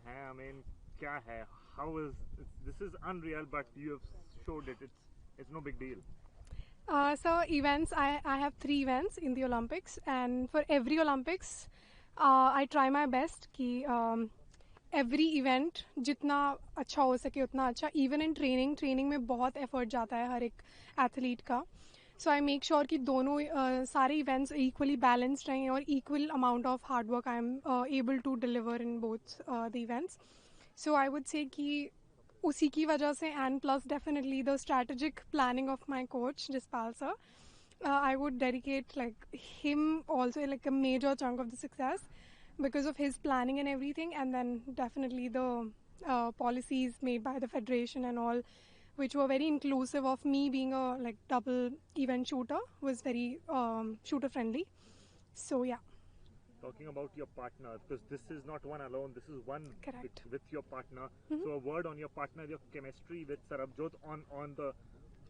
हैं I mean क्या है how is this is unreal but you have showed it it's no big deal. So events, I have 3 events in the Olympics, and for every Olympics I try my best कि every event जितना अच्छा हो सके उतना अच्छा. Even in training में बहुत effort जाता है हर एक athlete का. So I make sure कि दोनों सारे events equally balanced रहें और equal amount of hard work I am able to deliver in both the events. So I would say कि उसी की वजह से and plus definitely the strategic planning of my coach Jaspal sir, I would dedicate like him also like a major chunk of the success because of his planning and everything, and then definitely the policies made by the federation and all, which were very inclusive of me being a like double event shooter, was very shooter friendly. So yeah. Talking about your partner, because this is not one alone, this is one Correct. with your partner. So a word on your partner, your chemistry with Sarabjot, on the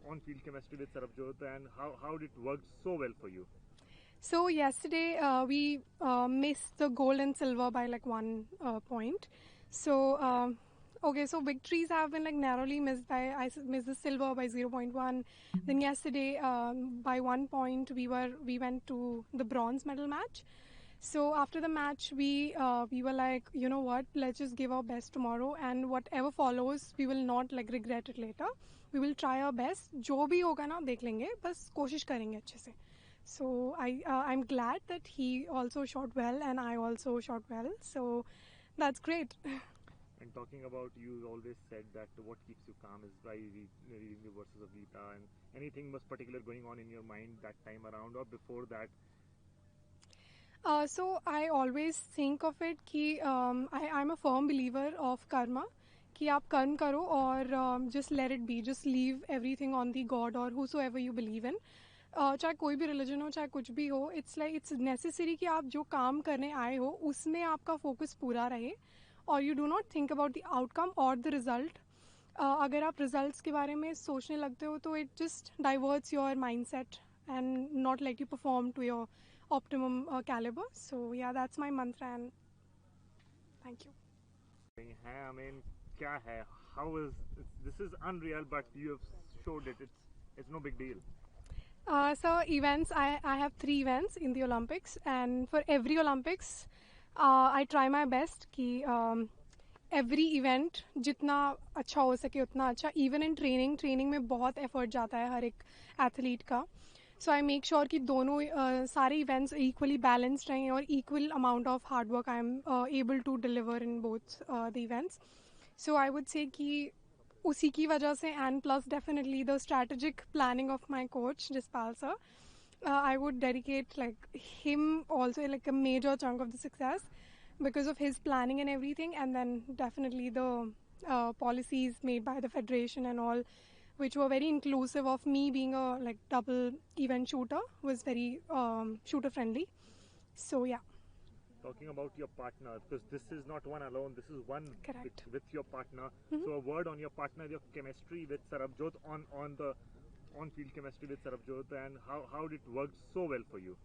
on-field chemistry with Sarabjot, and how it worked so well for you. So yesterday we missed the gold and silver by like 1 point. So okay, so victories have been like narrowly missed by I missed the silver by 0.1. Then yesterday by 1 point we went to the bronze medal match. So after the match we were like, you know what, let's just give our best tomorrow, and whatever follows we will not like regret it later. We will try our best. जो भी होगा ना देख लेंगे, बस कोशिश करेंगे अच्छे से. So I'm glad that he also shot well and I also shot well. So that's great. And talking about, you always said that what keeps you calm is by reading the verses of Gita, and anything was particular going on in your mind that time around or before that? So I always think of it कि I'm a firm believer of karma, कि आप कर्म करो और just let it be, just leave everything on the God or whosoever you believe in. चाहे कोई भी religion हो, चाहे कुछ भी हो, इट्स लाइक इट्स नेसेसरी कि आप जो काम करने आए हो उसमें आपका फोकस पूरा रहे और you do not think about the outcome और द रिजल्ट. अगर आप रिजल्ट्स के बारे में सोचने लगते हो तो it just diverts your mind set and not let you perform to your optimum caliber. So yeah, that's my mantra, and thank you. I mean क्या है how is this is unreal but you have showed it it's no big deal. So events, I have 3 events in the Olympics, and for every Olympics I try my best कि every event जितना अच्छा हो सके उतना अच्छा. Even in training में बहुत effort जाता है हर एक athlete का. So I make sure कि दोनों सारे events equally balanced रहें और equal amount of hard work I am able to deliver in both the events. So I would say कि उसी की वजह से and plus definitely the strategic planning of my coach Jaspal sir, I would dedicate like him also like a major chunk of the success because of his planning and everything, and then definitely the policies made by the federation and all, which were very inclusive of me being a like double event shooter, was very shooter friendly. So yeah. Talking about your partner, because this is not one alone, this is one Correct. with your partner. So a word on your partner, your chemistry with Sarabjot, on the on-field chemistry with Sarabjot, and how it worked so well for you.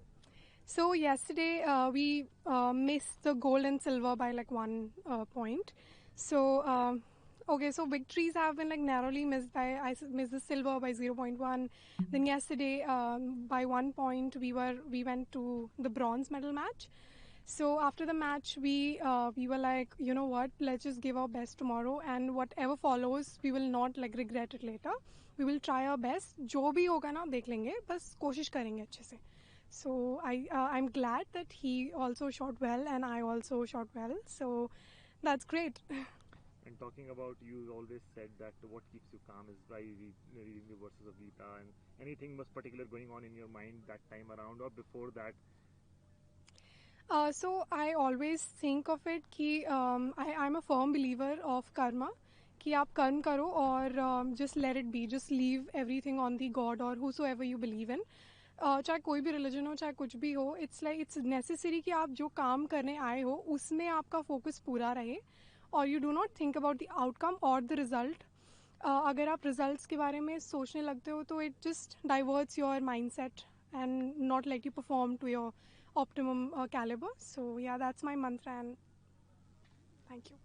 So yesterday we missed the gold and silver by like 1 point. So okay, so victories have been like narrowly missed by I missed the silver by 0.1. Then yesterday by 1 point we went to the bronze medal match. So after the match we were like, you know what, let's just give our best tomorrow, and whatever follows we will not like regret it later. We will try our best. जो भी होगा ना देख लेंगे, बस कोशिश करेंगे अच्छे से. So I'm glad that he also shot well and I also shot well. So that's great. And talking about, you always said that what keeps you calm is by reading the verses of Gita, and anything was particular going on in your mind that time around or before that? So I always think of it कि I'm a firm believer of karma, कि आप कर्म करो और just let it be, just leave everything on the God or whosoever you believe in. चाहे कोई भी religion हो, चाहे कुछ भी हो, इट्स लाइक इट्स नेसेसरी कि आप जो काम करने आए हो उसमें आपका फोकस पूरा रहे और you do not think about the outcome और द रिजल्ट. अगर आप रिजल्ट्स के बारे में सोचने लगते हो तो it just diverts your mind set and not let you perform to your optimum caliber. So yeah, that's my mantra, and thank you.